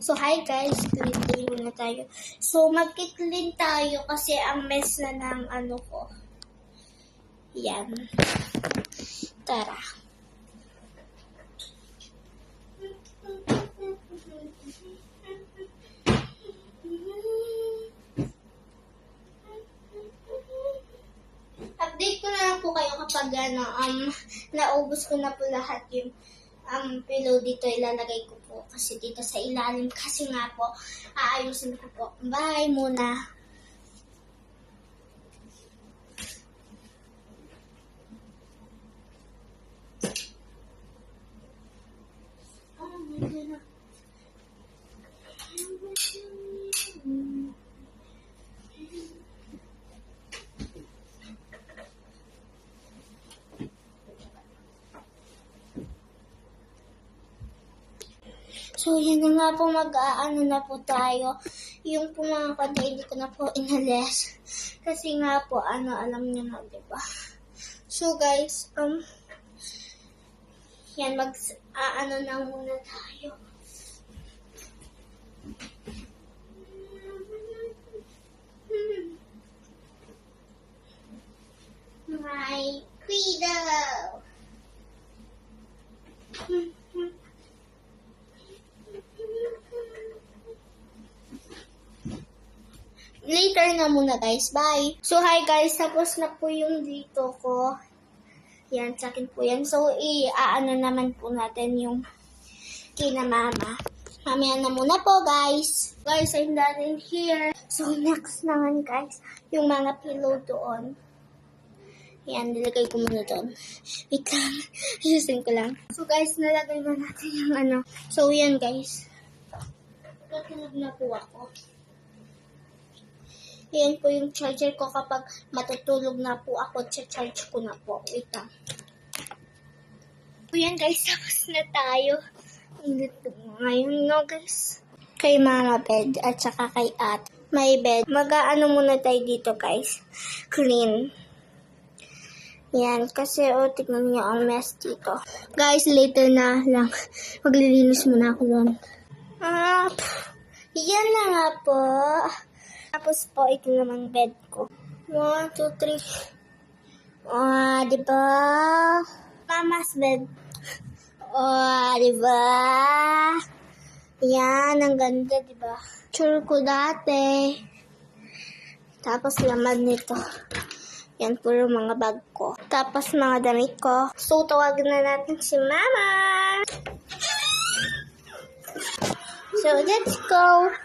So, hi guys, clean muna tayo. So, magki-clean tayo kasi ang mess na ng ano ko. Yan. Tara. Update ko na lang po kayo kapag naubos ko na po lahat yung pillow dito, ilalagay ko po kasi dito sa ilalim kasi nga po aayusin ko po. Bye muna. Oh my God. So, yan na nga po, mag-aano na po tayo. Yung po mga kanta, hindi ko na po inalis. Kasi nga po, alam niyo na, diba? So, guys, yan, mag-aano na muna tayo. My widow! Later na muna guys. Bye! So hi guys, tapos na po yung dito ko. Yan, sa akin po yan. So i-aano naman po natin yung kina mama. Mamaya na muna po guys. Guys, I'm done in here. So next naman guys, yung mga pillow doon. Yan, nilagay ko muna doon. Wait lang. Ayusin ko lang. So guys, nalagay na natin yung ano. So yan guys. Natulog na po ako. Yan po yung charger ko kapag matutulog na po ako, charge ko na po. Wait lang. So yan guys, tapos na tayo. Ngayon no guys. Kay mama bed at saka kay at my bed. Mag-aano muna tayo dito guys. Clean. Yan, kasi tignan niyo ang mess dito. Guys, later na lang. Maglilinis muna ako doon. Yan na nga po. Tapos po, ito naman bed ko. 1, 2, 3. Diba? Mama's bed. Diba? Yan, ang ganda, diba? Sure ko dati. Tapos laman nito. Yan, puro mga bag ko. Tapos mga damit ko. So, tawagan na natin si Mama. So, let's go.